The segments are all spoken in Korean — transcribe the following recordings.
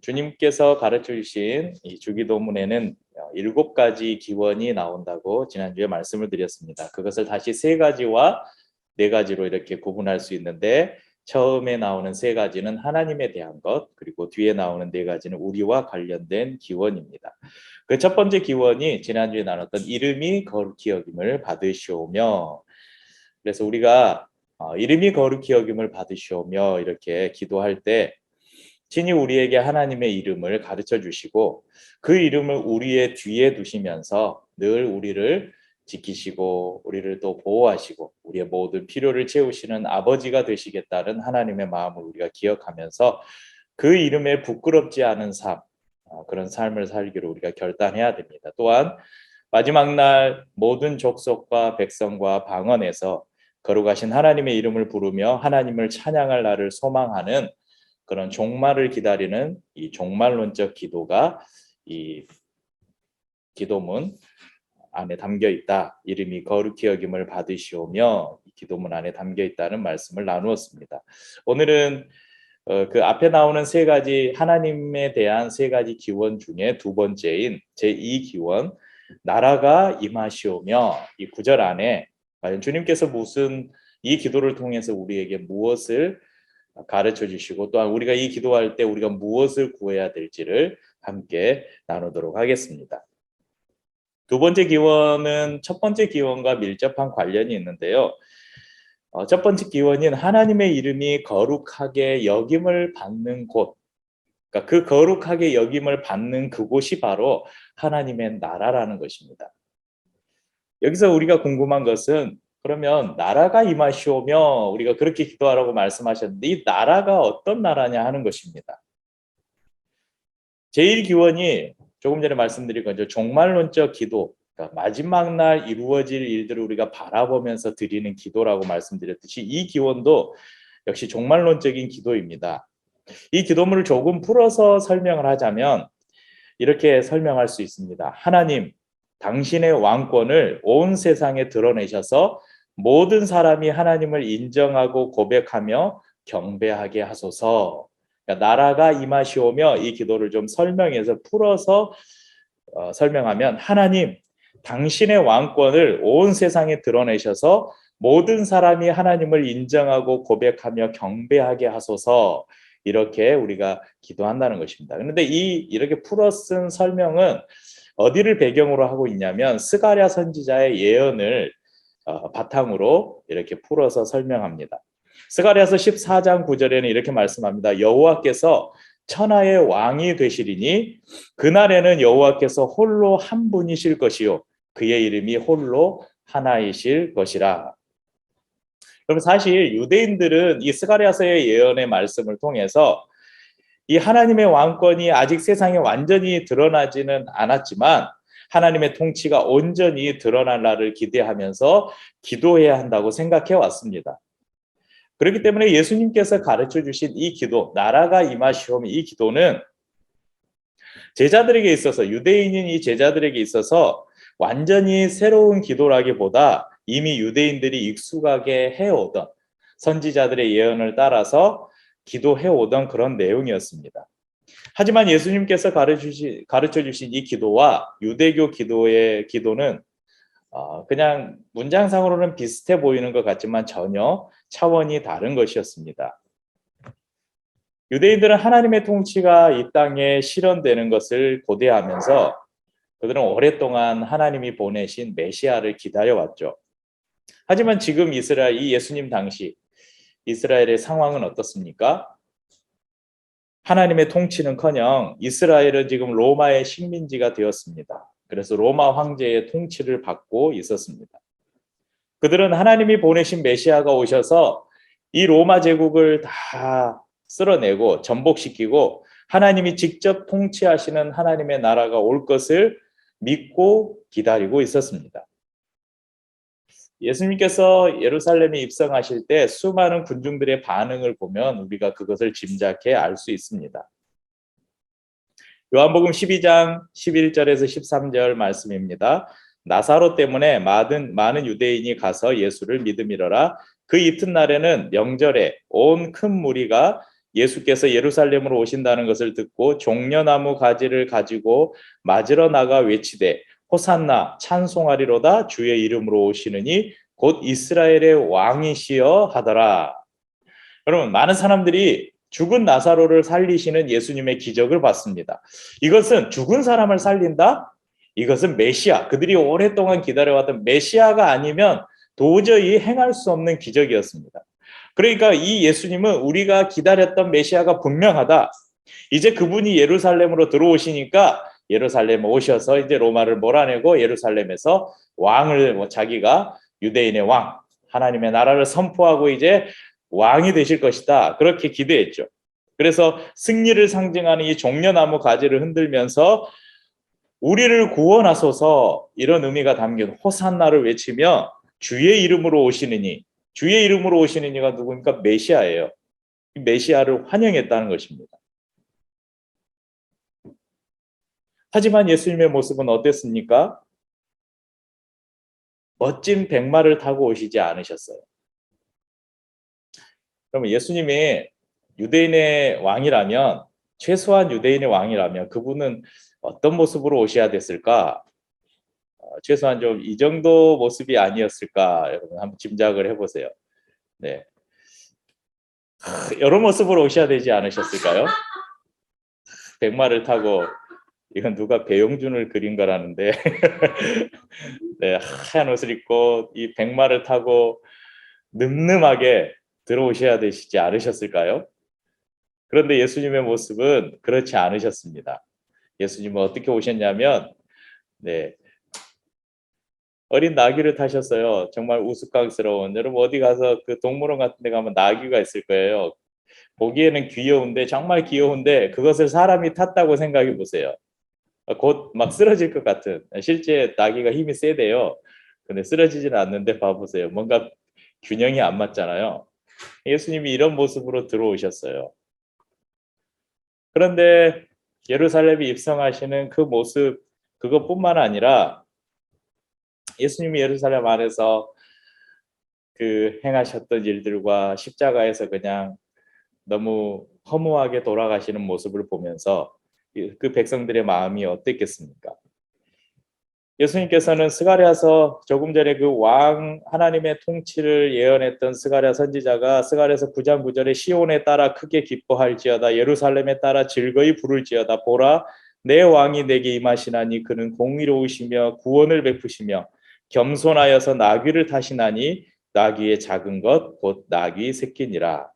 주님께서 가르쳐 주신 이 주기도문에는 7가지 기원이 나온다고 지난주에 말씀을 드렸습니다. 그것을 다시 3가지와 4가지로 이렇게 구분할 수 있는데, 처음에 나오는 3가지는 하나님에 대한 것, 그리고 뒤에 나오는 4가지는 우리와 관련된 기원입니다. 그 첫 번째 기원이 지난주에 나눴던 이름이 거룩히 여김을 받으시오며, 그래서 우리가 이름이 거룩히 여김을 받으시오며 이렇게 기도할 때 친히 우리에게 하나님의 이름을 가르쳐 주시고 그 이름을 우리의 뒤에 두시면서 늘 우리를 지키시고 우리를 또 보호하시고 우리의 모든 필요를 채우시는 아버지가 되시겠다는 하나님의 마음을 우리가 기억하면서 그 이름에 부끄럽지 않은 삶, 그런 삶을 살기로 우리가 결단해야 됩니다. 또한 마지막 날 모든 족속과 백성과 방언에서 거룩하신 하나님의 이름을 부르며 하나님을 찬양할 날을 소망하는 그런 종말을 기다리는 이 종말론적 기도가 이 기도문 안에 담겨 있다. 이름이 거룩히 여김을 받으시오며 이 기도문 안에 담겨 있다는 말씀을 나누었습니다. 오늘은 그 앞에 나오는 3가지 하나님에 대한 3가지 기원 중에 두 번째인 제2기원 나라가 임하시오며 이 구절 안에 과연 주님께서 무슨 이 기도를 통해서 우리에게 무엇을 가르쳐 주시고 또한 우리가 이 기도할 때 우리가 무엇을 구해야 될지를 함께 나누도록 하겠습니다. 두 번째 기원은 첫 번째 기원과 밀접한 관련이 있는데요. 첫 번째 기원인 하나님의 이름이 거룩하게 여김을 받는 곳, 그러니까 그 거룩하게 여김을 받는 그곳이 바로 하나님의 나라라는 것입니다. 여기서 우리가 궁금한 것은 그러면 나라가 임하시오며 우리가 그렇게 기도하라고 말씀하셨는데 이 나라가 어떤 나라냐 하는 것입니다. 제1기원이 조금 전에 말씀드린 거죠. 종말론적 기도, 그러니까 마지막 날 이루어질 일들을 우리가 바라보면서 드리는 기도라고 말씀드렸듯이 이 기원도 역시 종말론적인 기도입니다. 이 기도문을 조금 풀어서 설명을 하자면 이렇게 설명할 수 있습니다. 하나님, 당신의 왕권을 온 세상에 드러내셔서 모든 사람이 하나님을 인정하고 고백하며 경배하게 하소서. 그러니까 나라가 임하시오며 이 기도를 좀 설명해서 풀어서 설명하면 하나님, 당신의 왕권을 온 세상에 드러내셔서 모든 사람이 하나님을 인정하고 고백하며 경배하게 하소서. 이렇게 우리가 기도한다는 것입니다. 그런데 이렇게 풀어 쓴 설명은 어디를 배경으로 하고 있냐면 스가랴 선지자의 예언을 바탕으로 이렇게 풀어서 설명합니다. 스가랴서 14장 9절에는 이렇게 말씀합니다. 여호와께서 천하의 왕이 되시리니 그날에는 여호와께서 홀로 한 분이실 것이요 그의 이름이 홀로 하나이실 것이라. 그럼 사실 유대인들은 이 스가랴서의 예언의 말씀을 통해서 이 하나님의 왕권이 아직 세상에 완전히 드러나지는 않았지만 하나님의 통치가 온전히 드러날 날을 기대하면서 기도해야 한다고 생각해 왔습니다. 그렇기 때문에 예수님께서 가르쳐 주신 이 기도, 나라가 임하시오며 이 기도는 제자들에게 있어서 유대인인 이 제자들에게 있어서 완전히 새로운 기도라기보다 이미 유대인들이 익숙하게 해오던 선지자들의 예언을 따라서 기도해오던 그런 내용이었습니다. 하지만 예수님께서 가르쳐 주신 이 기도와 유대교 기도의 기도는 그냥 문장상으로는 비슷해 보이는 것 같지만 전혀 차원이 다른 것이었습니다. 유대인들은 하나님의 통치가 이 땅에 실현되는 것을 고대하면서 그들은 오랫동안 하나님이 보내신 메시아를 기다려왔죠. 하지만 지금 이스라엘, 이 예수님 당시 이스라엘의 상황은 어떻습니까? 하나님의 통치는커녕 이스라엘은 지금 로마의 식민지가 되었습니다. 그래서 로마 황제의 통치를 받고 있었습니다. 그들은 하나님이 보내신 메시아가 오셔서 이 로마 제국을 다 쓸어내고 전복시키고 하나님이 직접 통치하시는 하나님의 나라가 올 것을 믿고 기다리고 있었습니다. 예수님께서 예루살렘에 입성하실 때 수많은 군중들의 반응을 보면 우리가 그것을 짐작해 알 수 있습니다. 요한복음 12장 11절에서 13절 말씀입니다. 나사로 때문에 많은 유대인이 가서 예수를 믿음이러라. 그 이튿날에는 명절에 온 큰 무리가 예수께서 예루살렘으로 오신다는 것을 듣고 종려나무 가지를 가지고 맞으러 나가 외치되 호산나 찬송하리로다 주의 이름으로 오시느니 곧 이스라엘의 왕이시여 하더라. 여러분, 많은 사람들이 죽은 나사로를 살리시는 예수님의 기적을 봤습니다. 이것은 죽은 사람을 살린다? 이것은 메시아, 그들이 오랫동안 기다려왔던 메시아가 아니면 도저히 행할 수 없는 기적이었습니다. 그러니까 이 예수님은 우리가 기다렸던 메시아가 분명하다. 이제 그분이 예루살렘으로 들어오시니까 예루살렘에 오셔서 이제 로마를 몰아내고 예루살렘에서 왕을 자기가 유대인의 왕, 하나님의 나라를 선포하고 이제 왕이 되실 것이다. 그렇게 기대했죠. 그래서 승리를 상징하는 이 종려나무 가지를 흔들면서 우리를 구원하소서 이런 의미가 담긴 호산나를 외치며 주의 이름으로 오시느니, 주의 이름으로 오시느니가 누구니까 메시아예요. 메시아를 환영했다는 것입니다. 하지만 예수님의 모습은 어땠습니까? 멋진 백마를 타고 오시지 않으셨어요. 그러면 예수님이 유대인의 왕이라면, 최소한 유대인의 왕이라면 그분은 어떤 모습으로 오셔야 됐을까? 최소한 좀 이 정도 모습이 아니었을까? 여러분 한번 짐작을 해보세요. 네, 여러 모습으로 오셔야 되지 않으셨을까요? 백마를 타고, 이건 누가 배용준을 그린 거라는데 네, 하얀 옷을 입고 이 백마를 타고 늠름하게 들어오셔야 되시지 않으셨을까요? 그런데 예수님의 모습은 그렇지 않으셨습니다. 예수님은 어떻게 오셨냐면, 네, 어린 나귀를 타셨어요. 정말 우스꽝스러운. 여러분 어디 가서 그 동물원 같은 데 가면 나귀가 있을 거예요. 보기에는 귀여운데, 정말 귀여운데 그것을 사람이 탔다고 생각해 보세요. 곧 막 쓰러질 것 같은. 실제 나귀가 힘이 세대요. 근데 쓰러지지는 않는데 봐보세요. 뭔가 균형이 안 맞잖아요. 예수님이 이런 모습으로 들어오셨어요. 그런데 예루살렘에 입성하시는 그 모습, 그것뿐만 아니라 예수님이 예루살렘 안에서 그 행하셨던 일들과 십자가에서 그냥 너무 허무하게 돌아가시는 모습을 보면서 그 백성들의 마음이 어땠겠습니까? 예수님께서는 스가랴서, 조금 전에 그 왕 하나님의 통치를 예언했던 스가랴 선지자가 스가랴서 9장 9절에 시온에 따라 크게 기뻐할지어다 예루살렘에 따라 즐거이 부를지어다 보라 내 왕이 내게 임하시나니 그는 공의로우시며 구원을 베푸시며 겸손하여서 나귀를 타시나니 나귀의 작은 것 곧 나귀 새끼니라.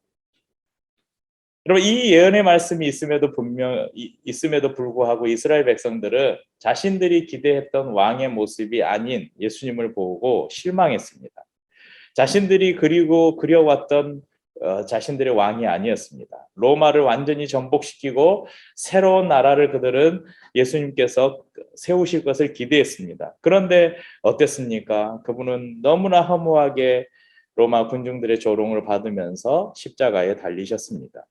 여러분 이 예언의 말씀이 있음에도 불구하고 이스라엘 백성들은 자신들이 기대했던 왕의 모습이 아닌 예수님을 보고 실망했습니다. 자신들이 그리고 그려왔던 자신들의 왕이 아니었습니다. 로마를 완전히 전복시키고 새로운 나라를 그들은 예수님께서 세우실 것을 기대했습니다. 그런데 어땠습니까? 그분은 너무나 허무하게 로마 군중들의 조롱을 받으면서 십자가에 달리셨습니다.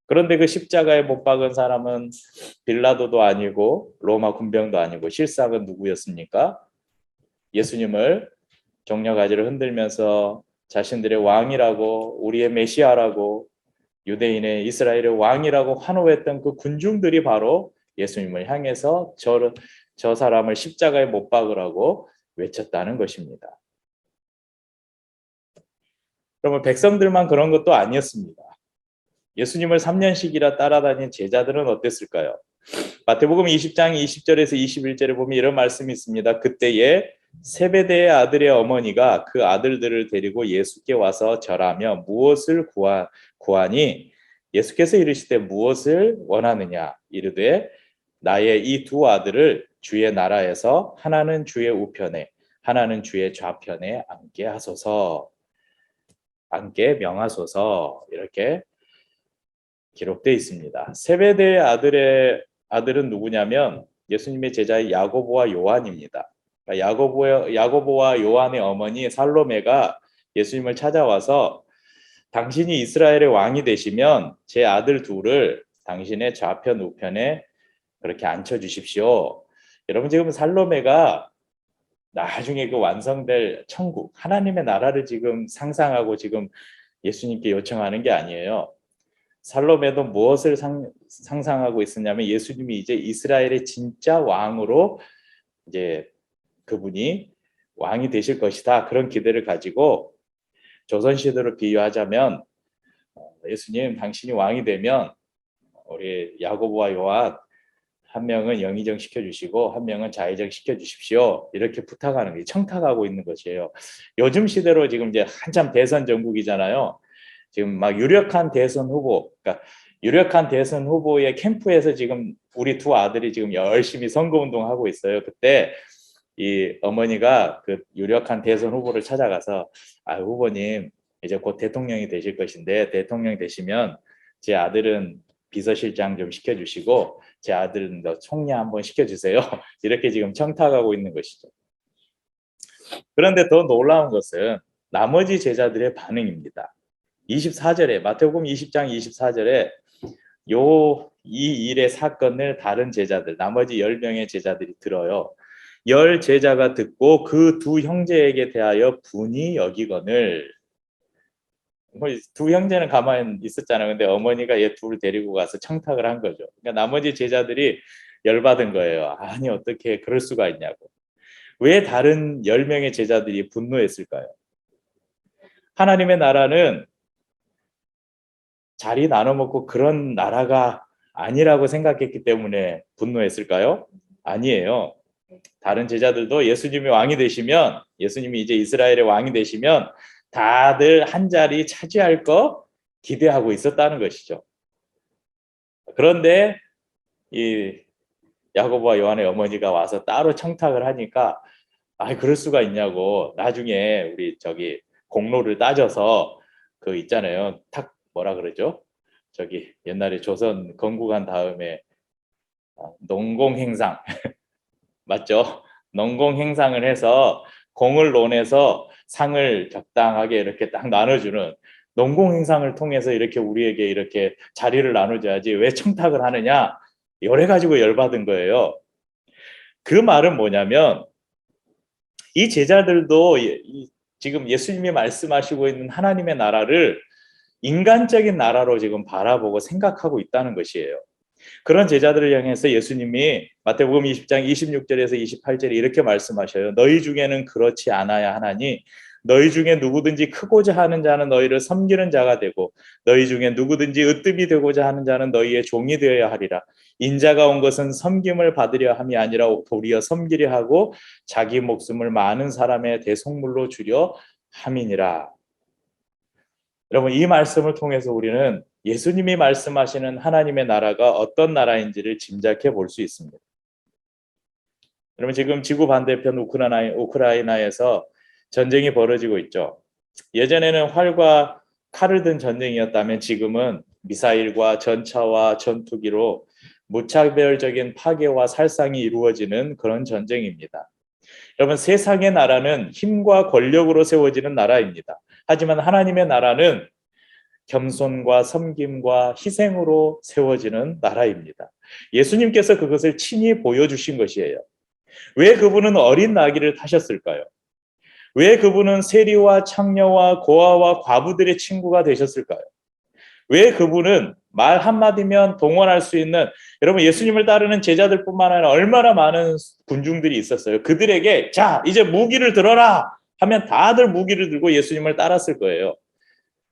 그런데 그 십자가에 못 박은 사람은 빌라도도 아니고 로마 군병도 아니고 실상은 누구였습니까? 예수님을 종려가지를 흔들면서 자신들의 왕이라고, 우리의 메시아라고, 유대인의 이스라엘의 왕이라고 환호했던 그 군중들이 바로 예수님을 향해서 저 사람을 십자가에 못 박으라고 외쳤다는 것입니다. 그러면 백성들만 그런 것도 아니었습니다. 예수님을 3년씩이나 따라다닌 제자들은 어땠을까요? 마태복음 20장 20절에서 21절에 보면 이런 말씀이 있습니다. 그때에 세베대의 아들의 어머니가 그 아들들을 데리고 예수께 와서 절하며 무엇을 구하니 예수께서 이르시되 무엇을 원하느냐 이르되 나의 이 두 아들을 주의 나라에서 하나는 주의 우편에 하나는 주의 좌편에 앉게 명하소서 이렇게 기록되어 있습니다. 세베대의 아들은 누구냐면 예수님의 제자의 야고보와 요한입니다. 그러니까 야고보와 요한의 어머니 살로메가 예수님을 찾아와서 당신이 이스라엘의 왕이 되시면 제 아들 둘을 당신의 좌편 우편에 그렇게 앉혀주십시오. 여러분 지금 살로메가 나중에 그 완성될 천국 하나님의 나라를 지금 상상하고 지금 예수님께 요청하는 게 아니에요. 살로메도 무엇을 상상하고 있었냐면 예수님이 이제 이스라엘의 진짜 왕으로 이제 그분이 왕이 되실 것이다. 그런 기대를 가지고 조선시대로 비유하자면 예수님 당신이 왕이 되면 우리 야고보와 요한 한 명은 영의정 시켜주시고 한 명은 자의정 시켜주십시오. 이렇게 부탁하는 게 청탁하고 있는 것이에요. 요즘 시대로 지금 이제 한참 대선 전국이잖아요. 지금 막 유력한 대선 후보, 그러니까 유력한 대선 후보의 캠프에서 지금 우리 두 아들이 지금 열심히 선거운동하고 있어요. 그때 이 어머니가 그 유력한 대선 후보를 찾아가서 후보님 이제 곧 대통령이 되실 것인데 대통령 되시면 제 아들은 비서실장 좀 시켜주시고 제 아들은 총리 한번 시켜주세요. 이렇게 지금 청탁하고 있는 것이죠. 그런데 더 놀라운 것은 나머지 제자들의 반응입니다. 24절에 마태복음 20장 24절에 이 일의 사건을 다른 제자들 나머지 10명의 제자들이 들어요. 10 제자가 듣고 그 두 형제에게 대하여 분이 여기거늘 두 형제는 가만히 있었잖아요. 근데 어머니가 얘 둘을 데리고 가서 청탁을 한 거죠. 그러니까 나머지 제자들이 열받은 거예요. 아니 어떻게 그럴 수가 있냐고. 왜 다른 10명의 제자들이 분노했을까요? 하나님의 나라는 자리 나눠 먹고 그런 나라가 아니라고 생각했기 때문에 분노했을까요? 아니에요. 다른 제자들도 예수님이 왕이 되시면 예수님이 이제 이스라엘의 왕이 되시면 다들 한 자리 차지할 거 기대하고 있었다는 것이죠. 그런데 이 야고보와 요한의 어머니가 와서 따로 청탁을 하니까 그럴 수가 있냐고 나중에 우리 공로를 따져서 그 있잖아요. 뭐라 그러죠? 옛날에 조선 건국한 다음에 농공행상 맞죠? 농공행상을 해서 공을 논해서 상을 적당하게 이렇게 딱 나눠주는 농공행상을 통해서 이렇게 우리에게 이렇게 자리를 나눠줘야지 왜 청탁을 하느냐 이래 가지고 열받은 거예요. 그 말은 뭐냐면 이 제자들도 지금 예수님이 말씀하시고 있는 하나님의 나라를 인간적인 나라로 지금 바라보고 생각하고 있다는 것이에요. 그런 제자들을 향해서 예수님이 마태복음 20장 26절에서 28절에 이렇게 말씀하셔요. 너희 중에는 그렇지 않아야 하나니 너희 중에 누구든지 크고자 하는 자는 너희를 섬기는 자가 되고 너희 중에 누구든지 으뜸이 되고자 하는 자는 너희의 종이 되어야 하리라. 인자가 온 것은 섬김을 받으려 함이 아니라 도리어 섬기려 하고 자기 목숨을 많은 사람의 대속물로 주려 함이니라. 여러분 이 말씀을 통해서 우리는 예수님이 말씀하시는 하나님의 나라가 어떤 나라인지를 짐작해 볼 수 있습니다. 여러분 지금 지구 반대편 우크라이나에서 전쟁이 벌어지고 있죠. 예전에는 활과 칼을 든 전쟁이었다면 지금은 미사일과 전차와 전투기로 무차별적인 파괴와 살상이 이루어지는 그런 전쟁입니다. 여러분 세상의 나라는 힘과 권력으로 세워지는 나라입니다. 하지만 하나님의 나라는 겸손과 섬김과 희생으로 세워지는 나라입니다. 예수님께서 그것을 친히 보여주신 것이에요. 왜 그분은 어린 나귀를 타셨을까요? 왜 그분은 세리와 창녀와 고아와 과부들의 친구가 되셨을까요? 왜 그분은 말 한마디면 동원할 수 있는 여러분 예수님을 따르는 제자들뿐만 아니라 얼마나 많은 군중들이 있었어요. 그들에게 자 이제 무기를 들어라 하면 다들 무기를 들고 예수님을 따랐을 거예요.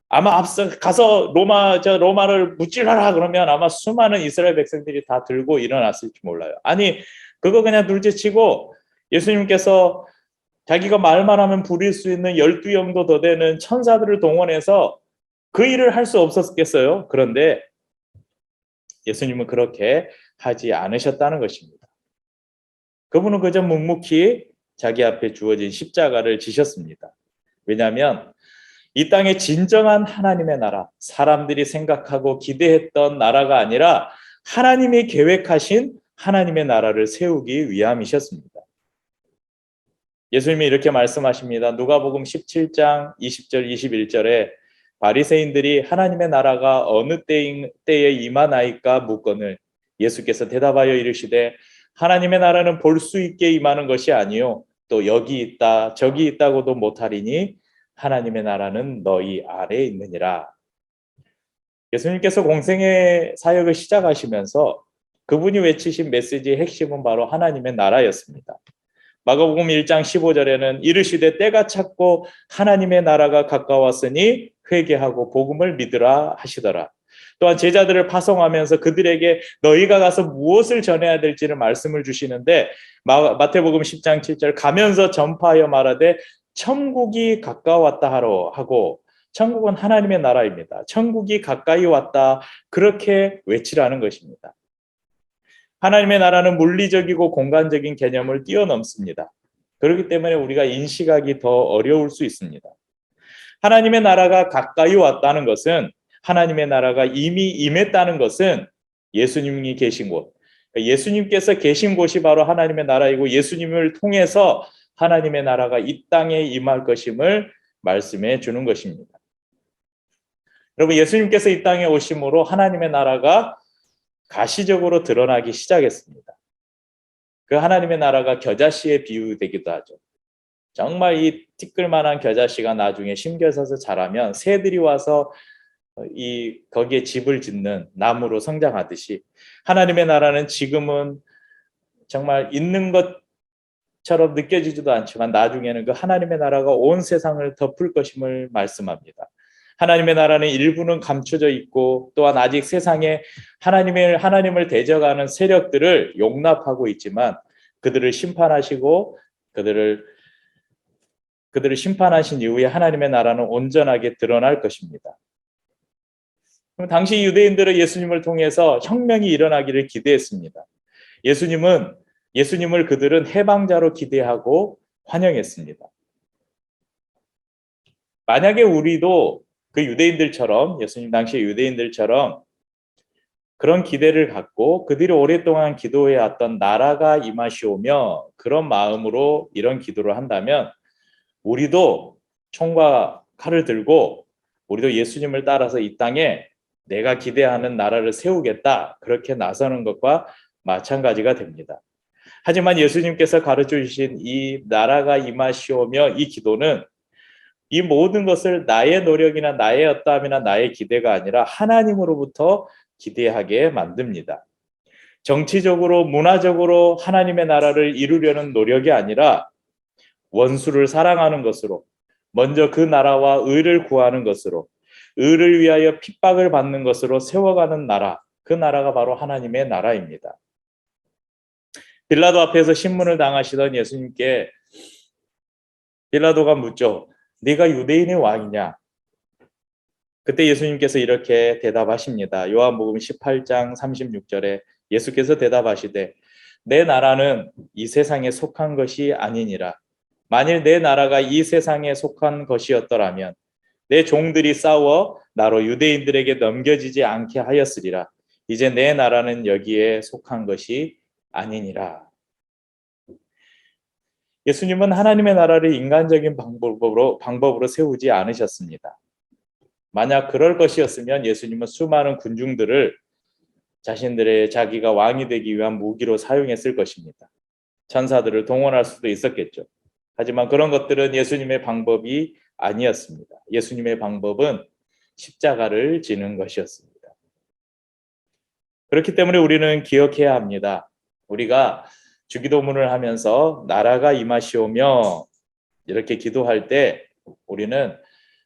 아마 앞서 가서 로마를 무찔러라 그러면 아마 수많은 이스라엘 백성들이 다 들고 일어났을지 몰라요. 아니 그거 그냥 둘째치고 예수님께서 자기가 말만 하면 부릴 수 있는 12영도 더 되는 천사들을 동원해서 그 일을 할 수 없었겠어요? 그런데 예수님은 그렇게 하지 않으셨다는 것입니다. 그분은 그저 묵묵히 자기 앞에 주어진 십자가를 지셨습니다. 왜냐하면 이 땅의 진정한 하나님의 나라, 사람들이 생각하고 기대했던 나라가 아니라 하나님이 계획하신 하나님의 나라를 세우기 위함이셨습니다. 예수님이 이렇게 말씀하십니다. 누가복음 17장 20절 21절에 바리새인들이 하나님의 나라가 어느 때에 임하나이까 묻거늘 예수께서 대답하여 이르시되 하나님의 나라는 볼 수 있게 임하는 것이 아니요 또 여기 있다 저기 있다고도 못하리니 하나님의 나라는 너희 안에 있느니라. 예수님께서 공생의 사역을 시작하시면서 그분이 외치신 메시지의 핵심은 바로 하나님의 나라였습니다. 마가복음 1장 15절에는 이르시되 때가 찼고 하나님의 나라가 가까웠으니 회개하고 복음을 믿으라 하시더라. 또한 제자들을 파송하면서 그들에게 너희가 가서 무엇을 전해야 될지를 말씀을 주시는데 마태복음 10장 7절 가면서 전파하여 말하되 천국이 가까웠다 하고 천국은 하나님의 나라입니다. 천국이 가까이 왔다 그렇게 외치라는 것입니다. 하나님의 나라는 물리적이고 공간적인 개념을 뛰어넘습니다. 그렇기 때문에 우리가 인식하기 더 어려울 수 있습니다. 하나님의 나라가 가까이 왔다는 것은 하나님의 나라가 이미 임했다는 것은 예수님이 계신 곳, 예수님께서 계신 곳이 바로 하나님의 나라이고 예수님을 통해서 하나님의 나라가 이 땅에 임할 것임을 말씀해 주는 것입니다. 여러분, 예수님께서 이 땅에 오심으로 하나님의 나라가 가시적으로 드러나기 시작했습니다. 그 하나님의 나라가 겨자씨에 비유되기도 하죠. 정말 이 티끌만한 겨자씨가 나중에 심겨서서 자라면 새들이 와서 거기에 집을 짓는 나무로 성장하듯이 하나님의 나라는 지금은 정말 있는 것처럼 느껴지지도 않지만 나중에는 그 하나님의 나라가 온 세상을 덮을 것임을 말씀합니다. 하나님의 나라는 일부는 감춰져 있고 또한 아직 세상에 하나님을 대적하는 세력들을 용납하고 있지만 그들을 심판하시고 그들을 심판하신 이후에 하나님의 나라는 온전하게 드러날 것입니다. 그럼 당시 유대인들은 예수님을 통해서 혁명이 일어나기를 기대했습니다. 예수님을 그들은 해방자로 기대하고 환영했습니다. 만약에 우리도 그 유대인들처럼 예수님 당시의 유대인들처럼 그런 기대를 갖고 그들이 오랫동안 기도해왔던 나라가 임하시오며 그런 마음으로 이런 기도를 한다면 우리도 총과 칼을 들고 우리도 예수님을 따라서 이 땅에 내가 기대하는 나라를 세우겠다 그렇게 나서는 것과 마찬가지가 됩니다. 하지만 예수님께서 가르쳐 주신 이 나라가 임하시오며 이 기도는 이 모든 것을 나의 노력이나 나의 어떠함이나 나의 기대가 아니라 하나님으로부터 기대하게 만듭니다. 정치적으로 문화적으로 하나님의 나라를 이루려는 노력이 아니라 원수를 사랑하는 것으로 먼저 그 나라와 의를 구하는 것으로 의를 위하여 핍박을 받는 것으로 세워가는 나라, 그 나라가 바로 하나님의 나라입니다. 빌라도 앞에서 신문을 당하시던 예수님께 빌라도가 묻죠. 네가 유대인의 왕이냐? 그때 예수님께서 이렇게 대답하십니다. 요한복음 18장 36절에 예수께서 대답하시되 내 나라는 이 세상에 속한 것이 아니니라. 만일 내 나라가 이 세상에 속한 것이었더라면 내 종들이 싸워 나로 유대인들에게 넘겨지지 않게 하였으리라. 이제 내 나라는 여기에 속한 것이 아니니라. 예수님은 하나님의 나라를 인간적인 방법으로 세우지 않으셨습니다. 만약 그럴 것이었으면 예수님은 수많은 군중들을 자기가 왕이 되기 위한 무기로 사용했을 것입니다. 천사들을 동원할 수도 있었겠죠. 하지만 그런 것들은 예수님의 방법이 아니었습니다. 예수님의 방법은 십자가를 지는 것이었습니다. 그렇기 때문에 우리는 기억해야 합니다. 우리가 주기도문을 하면서 나라가 임하시오며 이렇게 기도할 때 우리는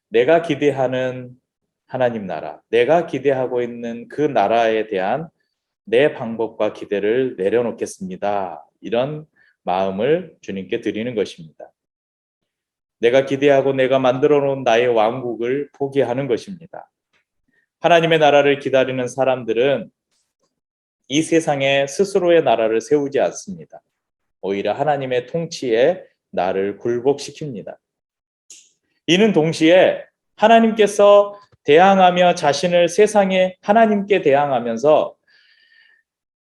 내가 기대하는 하나님 나라, 내가 기대하고 있는 그 나라에 대한 내 방법과 기대를 내려놓겠습니다. 이런 마음을 주님께 드리는 것입니다. 내가 기대하고 내가 만들어 놓은 나의 왕국을 포기하는 것입니다. 하나님의 나라를 기다리는 사람들은 이 세상에 스스로의 나라를 세우지 않습니다. 오히려 하나님의 통치에 나를 굴복시킵니다. 이는 동시에 하나님께서 대항하며 자신을 세상에 하나님께 대항하면서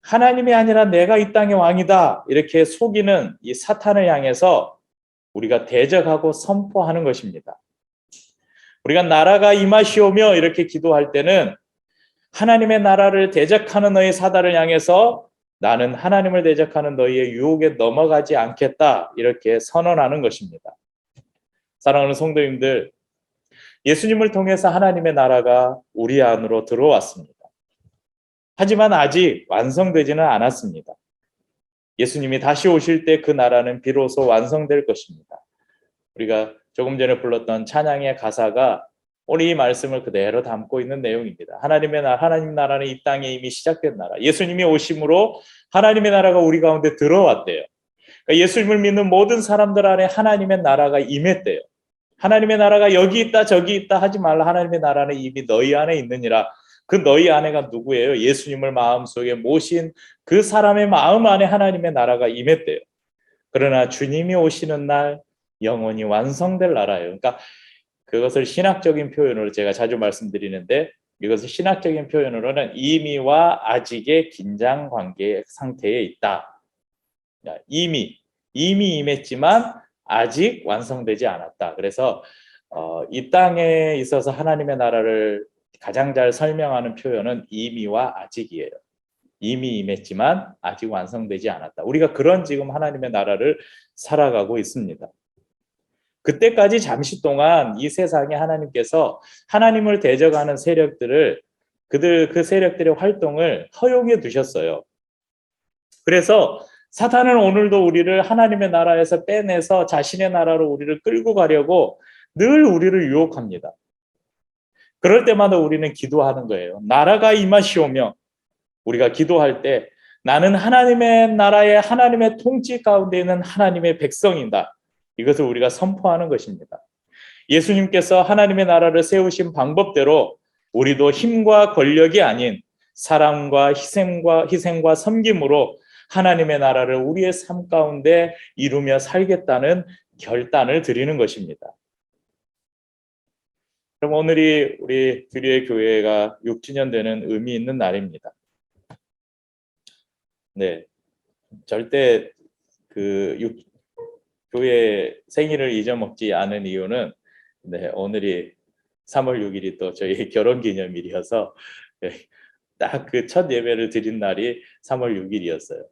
하나님이 아니라 내가 이 땅의 왕이다 이렇게 속이는 이 사탄을 향해서 우리가 대적하고 선포하는 것입니다. 우리가 나라가 임하시오며 이렇게 기도할 때는 하나님의 나라를 대적하는 너희 사단을 향해서 나는 하나님을 대적하는 너희의 유혹에 넘어가지 않겠다 이렇게 선언하는 것입니다. 사랑하는 성도님들, 예수님을 통해서 하나님의 나라가 우리 안으로 들어왔습니다. 하지만 아직 완성되지는 않았습니다. 예수님이 다시 오실 때 그 나라는 비로소 완성될 것입니다. 우리가 조금 전에 불렀던 찬양의 가사가 오늘 이 말씀을 그대로 담고 있는 내용입니다. 하나님 나라는 이 땅에 이미 시작된 나라. 예수님이 오심으로 하나님의 나라가 우리 가운데 들어왔대요. 그러니까 예수님을 믿는 모든 사람들 안에 하나님의 나라가 임했대요. 하나님의 나라가 여기 있다 저기 있다 하지 말라. 하나님의 나라는 이미 너희 안에 있느니라. 그 너희 안에가 누구예요? 예수님을 마음속에 모신 그 사람의 마음 안에 하나님의 나라가 임했대요. 그러나 주님이 오시는 날 영원히 완성될 나라예요. 그러니까 그것을 신학적인 표현으로 제가 자주 말씀드리는데, 이것을 신학적인 표현으로는 이미와 아직의 긴장 관계 상태에 있다. 이미 임했지만 아직 완성되지 않았다. 그래서 이 땅에 있어서 하나님의 나라를 가장 잘 설명하는 표현은 이미와 아직이에요. 이미 임했지만 아직 완성되지 않았다. 우리가 그런 지금 하나님의 나라를 살아가고 있습니다. 그때까지 잠시 동안 이 세상에 하나님께서 하나님을 대적하는 세력들을 그 세력들의 활동을 허용해 두셨어요. 그래서 사탄은 오늘도 우리를 하나님의 나라에서 빼내서 자신의 나라로 우리를 끌고 가려고 늘 우리를 유혹합니다. 그럴 때마다 우리는 기도하는 거예요. 나라가 임하시오며, 우리가 기도할 때 나는 하나님의 나라의 하나님의 통치 가운데 있는 하나님의 백성이다. 이것을 우리가 선포하는 것입니다. 예수님께서 하나님의 나라를 세우신 방법대로 우리도 힘과 권력이 아닌 사랑과 희생과 섬김으로 하나님의 나라를 우리의 삶 가운데 이루며 살겠다는 결단을 드리는 것입니다. 그럼 오늘이 우리 규리의 교회가 6주년 되는 의미 있는 날입니다. 네, 절대 교회 생일을 잊어먹지 않은 이유는 오늘이 3월 6일이 또 저희 결혼기념일이어서 딱 그 첫 예배를 드린 날이 3월 6일이었어요.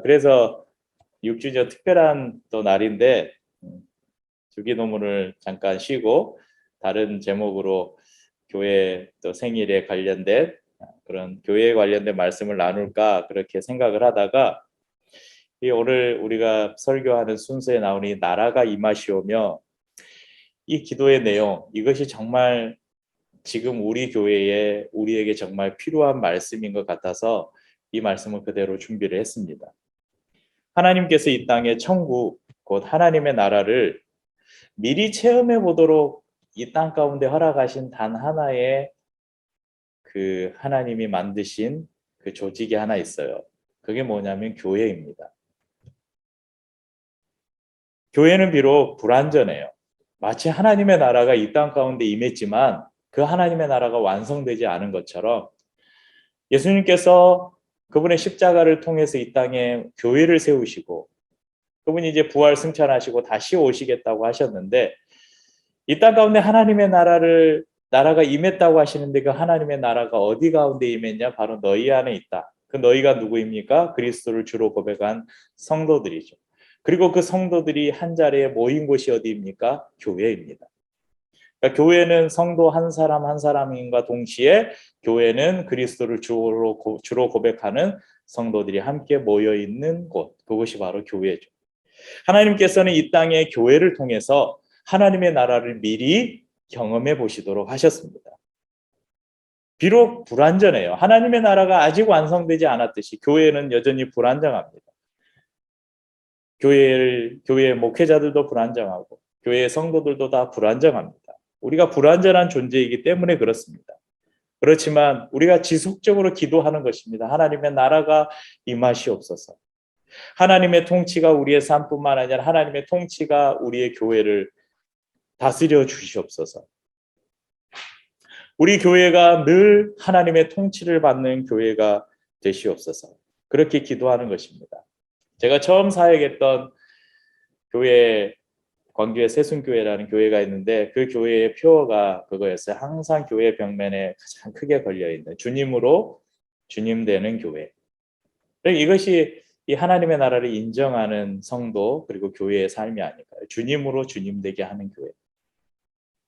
그래서 6주년 특별한 또 날인데 주기도문을 잠깐 쉬고 다른 제목으로 교회 또 생일에 관련된 그런 교회에 관련된 말씀을 나눌까 그렇게 생각을 하다가 오늘 우리가 설교하는 순서에 나오니 나라가 임하시오며, 이 기도의 내용, 이것이 정말 지금 우리 교회에 우리에게 정말 필요한 말씀인 것 같아서 이 말씀을 그대로 준비를 했습니다. 하나님께서 이 땅의 천국, 곧 하나님의 나라를 미리 체험해 보도록 이 땅 가운데 허락하신 단 하나의 그 하나님이 만드신 그 조직이 하나 있어요. 그게 뭐냐면 교회입니다. 교회는 비록 불완전해요. 마치 하나님의 나라가 이 땅 가운데 임했지만 그 하나님의 나라가 완성되지 않은 것처럼 예수님께서 그분의 십자가를 통해서 이 땅에 교회를 세우시고 그분이 이제 부활 승천하시고 다시 오시겠다고 하셨는데, 이 땅 가운데 하나님의 나라가 임했다고 하시는데 그 하나님의 나라가 어디 가운데 임했냐? 바로 너희 안에 있다. 그 너희가 누구입니까? 그리스도를 주로 고백한 성도들이죠. 그리고 그 성도들이 한 자리에 모인 곳이 어디입니까? 교회입니다. 그러니까 교회는 성도 한 사람 한 사람인과 동시에 교회는 그리스도를 주로 고백하는 성도들이 함께 모여 있는 곳, 그것이 바로 교회죠. 하나님께서는 이 땅의 교회를 통해서 하나님의 나라를 미리 경험해 보시도록 하셨습니다. 비록 불완전해요. 하나님의 나라가 아직 완성되지 않았듯이 교회는 여전히 불완전합니다. 교회의 목회자들도 불완전하고 교회의 성도들도 다 불완전합니다. 우리가 불완전한 존재이기 때문에 그렇습니다. 그렇지만 우리가 지속적으로 기도하는 것입니다. 하나님의 나라가 임하시옵소서. 하나님의 통치가 우리의 삶뿐만 아니라 하나님의 통치가 우리의 교회를 다스려 주시옵소서. 우리 교회가 늘 하나님의 통치를 받는 교회가 되시옵소서. 그렇게 기도하는 것입니다. 제가 처음 사역했던 교회, 광주의 세순교회라는 교회가 있는데 그 교회의 표어가 그거였어요. 항상 교회 벽면에 가장 크게 걸려있는 주님으로 주님 되는 교회. 이것이 이 하나님의 나라를 인정하는 성도 그리고 교회의 삶이 아닐까요? 주님으로 주님 되게 하는 교회.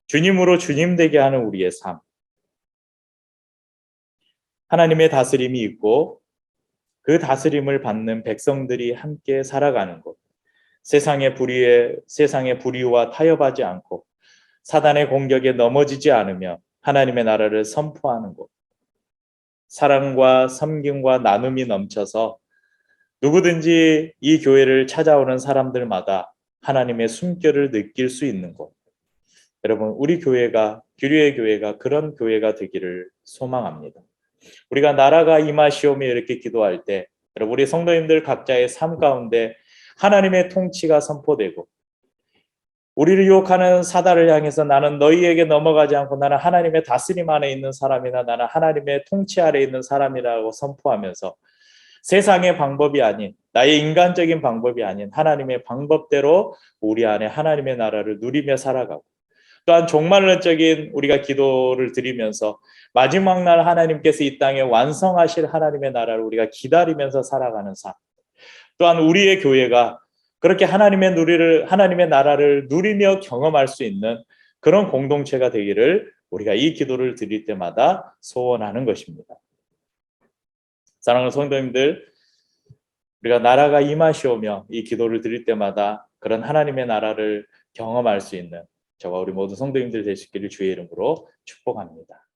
주님으로 주님 되게 하는 우리의 삶. 하나님의 다스림이 있고 그 다스림을 받는 백성들이 함께 살아가는 곳. 세상의 불의와 타협하지 않고 사단의 공격에 넘어지지 않으며 하나님의 나라를 선포하는 곳. 사랑과 섬김과 나눔이 넘쳐서 누구든지 이 교회를 찾아오는 사람들마다 하나님의 숨결을 느낄 수 있는 곳. 여러분, 우리 교회가, 규리의 교회가 그런 교회가 되기를 소망합니다. 우리가 나라가 임하시오며 이렇게 기도할 때 여러분, 우리 성도님들 각자의 삶 가운데 하나님의 통치가 선포되고 우리를 유혹하는 사단을 향해서 나는 너희에게 넘어가지 않고 나는 하나님의 다스림 안에 있는 사람이나 나는 하나님의 통치 아래 있는 사람이라고 선포하면서 세상의 방법이 아닌 나의 인간적인 방법이 아닌 하나님의 방법대로 우리 안에 하나님의 나라를 누리며 살아가고 또한 종말론적인 우리가 기도를 드리면서 마지막 날 하나님께서 이 땅에 완성하실 하나님의 나라를 우리가 기다리면서 살아가는 삶. 또한 우리의 교회가 그렇게 하나님의 나라를 누리며 경험할 수 있는 그런 공동체가 되기를 우리가 이 기도를 드릴 때마다 소원하는 것입니다. 사랑하는 성도님들, 우리가 나라가 임하시오며 이 기도를 드릴 때마다 그런 하나님의 나라를 경험할 수 있는 저와 우리 모두 성도님들 되시기를 주의 이름으로 축복합니다.